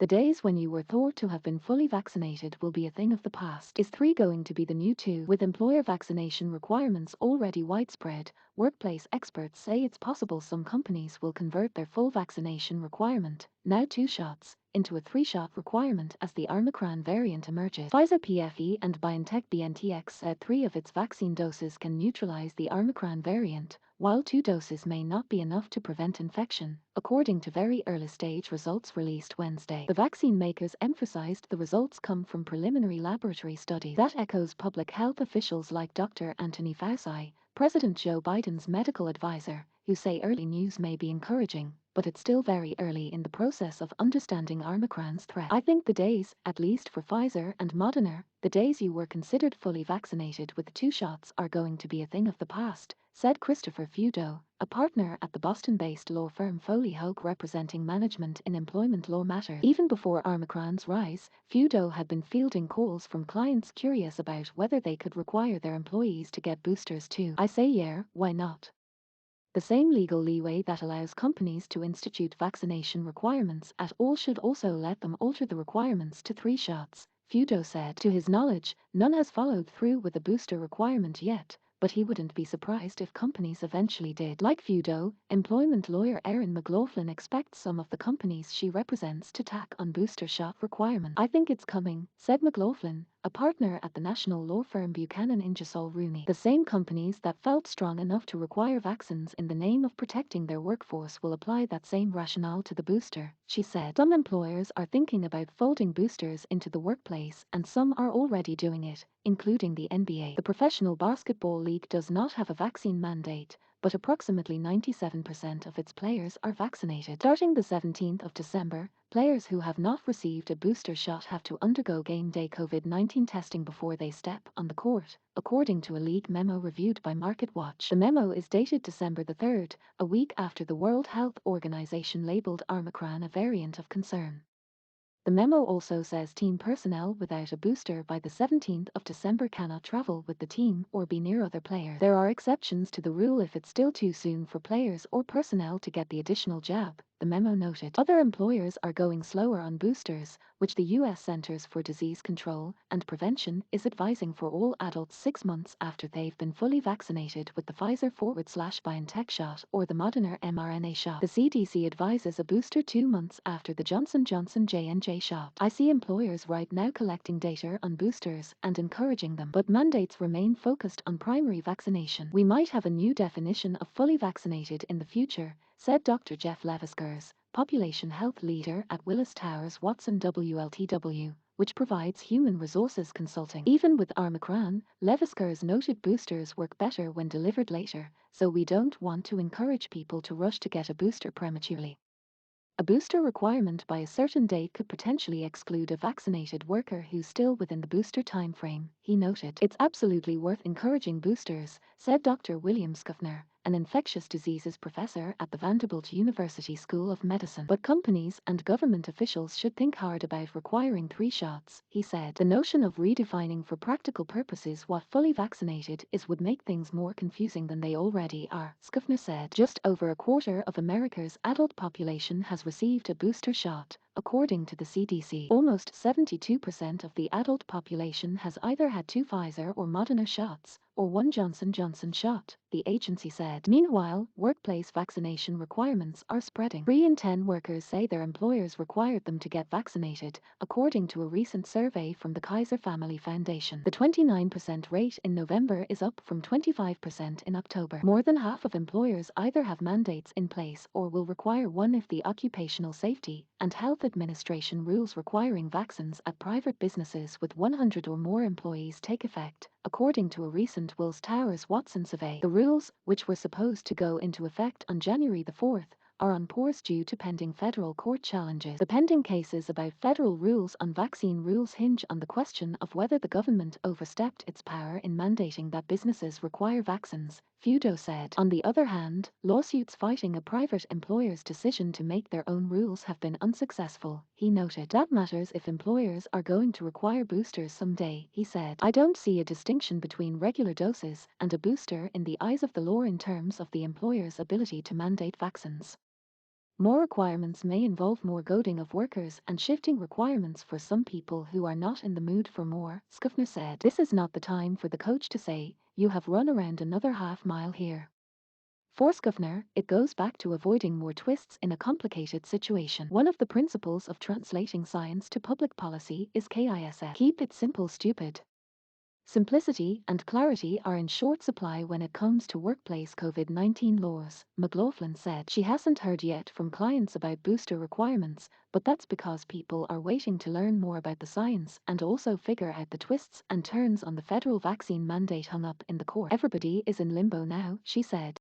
The days when you were thought to have been fully vaccinated will be a thing of the past. Is 3 going to be the new 2? With employer vaccination requirements already widespread, workplace experts say it's possible some companies will convert their full vaccination requirement, now 2 shots, into a 3-shot requirement as the Omicron variant emerges. Pfizer PFE and BioNTech BNTX said 3 of its vaccine doses can neutralize the Omicron variant, while 2 doses may not be enough to prevent infection, according to very early-stage results released Wednesday. The vaccine makers emphasized the results come from preliminary laboratory studies. That echoes public health officials like Dr. Anthony Fauci, President Joe Biden's medical advisor, who say early news may be encouraging, but it's still very early in the process of understanding Omicron's threat. I think the days, at least for Pfizer and Moderna, the days you were considered fully vaccinated with 2 shots are going to be a thing of the past, said Christopher Feudo, a partner at the Boston-based law firm Foley Hoag representing management in employment law matters. Even before Omicron's rise, Feudo had been fielding calls from clients curious about whether they could require their employees to get boosters too. I say yeah, why not? The same legal leeway that allows companies to institute vaccination requirements at all should also let them alter the requirements to 3 shots, Feudo said. To his knowledge, none has followed through with a booster requirement yet, but he wouldn't be surprised if companies eventually did. Like Feudo, employment lawyer Erin McLaughlin expects some of the companies she represents to tack on booster shot requirements. I think it's coming, said McLaughlin, a partner at the national law firm Buchanan Ingersoll Rooney. The same companies that felt strong enough to require vaccines in the name of protecting their workforce will apply that same rationale to the booster, she said. Some employers are thinking about folding boosters into the workplace and some are already doing it, including the NBA. The Professional Basketball League does not have a vaccine mandate, but approximately 97% of its players are vaccinated. Starting the 17th of December, players who have not received a booster shot have to undergo game day COVID-19 testing before they step on the court, according to a league memo reviewed by MarketWatch. The memo is dated December the 3rd, a week after the World Health Organization labeled Omicron a variant of concern. The memo also says team personnel without a booster by the 17th of December cannot travel with the team or be near other players. There are exceptions to the rule if it's still too soon for players or personnel to get the additional jab, the memo noted. Other employers are going slower on boosters, which the U.S. Centers for Disease Control and Prevention is advising for all adults 6 months after they've been fully vaccinated with the Pfizer/BioNTech shot or the Moderna mRNA shot. The CDC advises a booster 2 months after the Johnson Johnson JNJ shot. I see employers right now collecting data on boosters and encouraging them, but mandates remain focused on primary vaccination. We might have a new definition of fully vaccinated in the future, said Dr. Jeff Leviskers, population health leader at Willis Towers Watson WLTW, which provides human resources consulting. Even with Omicron, Leviskers noted boosters work better when delivered later, so we don't want to encourage people to rush to get a booster prematurely. A booster requirement by a certain date could potentially exclude a vaccinated worker who's still within the booster timeframe, he noted. It's absolutely worth encouraging boosters, said Dr. William Schaffner, an infectious diseases professor at the Vanderbilt University School of Medicine. But companies and government officials should think hard about requiring 3 shots, he said. The notion of redefining for practical purposes what fully vaccinated is would make things more confusing than they already are, Schaffner said. Just over a quarter of America's adult population has received a booster shot, according to the CDC. Almost 72% of the adult population has either had 2 Pfizer or Moderna shots, or 1 Johnson Johnson shot, the agency said. Meanwhile, workplace vaccination requirements are spreading. 3 in 10 workers say their employers required them to get vaccinated, according to a recent survey from the Kaiser Family Foundation. The 29% rate in November is up from 25% in October. More than half of employers either have mandates in place or will require one if the Occupational Safety and Health Administration rules requiring vaccines at private businesses with 100 or more employees take effect, according to a recent Willis Towers Watson survey. The rules, which were supposed to go into effect on January the 4th, are on pause due to pending federal court challenges. The pending cases about federal rules on vaccine rules hinge on the question of whether the government overstepped its power in mandating that businesses require vaccines, Feudo said. On the other hand, lawsuits fighting a private employer's decision to make their own rules have been unsuccessful, he noted. That matters if employers are going to require boosters someday, he said. I don't see a distinction between regular doses and a booster in the eyes of the law in terms of the employer's ability to mandate vaccines. More requirements may involve more goading of workers and shifting requirements for some people who are not in the mood for more, Schaffner said. This is not the time for the coach to say, you have run around another half mile here. For Schaffner, it goes back to avoiding more twists in a complicated situation. One of the principles of translating science to public policy is KISS. Keep it simple, stupid. Simplicity and clarity are in short supply when it comes to workplace COVID-19 laws, McLaughlin said. She hasn't heard yet from clients about booster requirements, but that's because people are waiting to learn more about the science and also figure out the twists and turns on the federal vaccine mandate hung up in the court. Everybody is in limbo now, she said.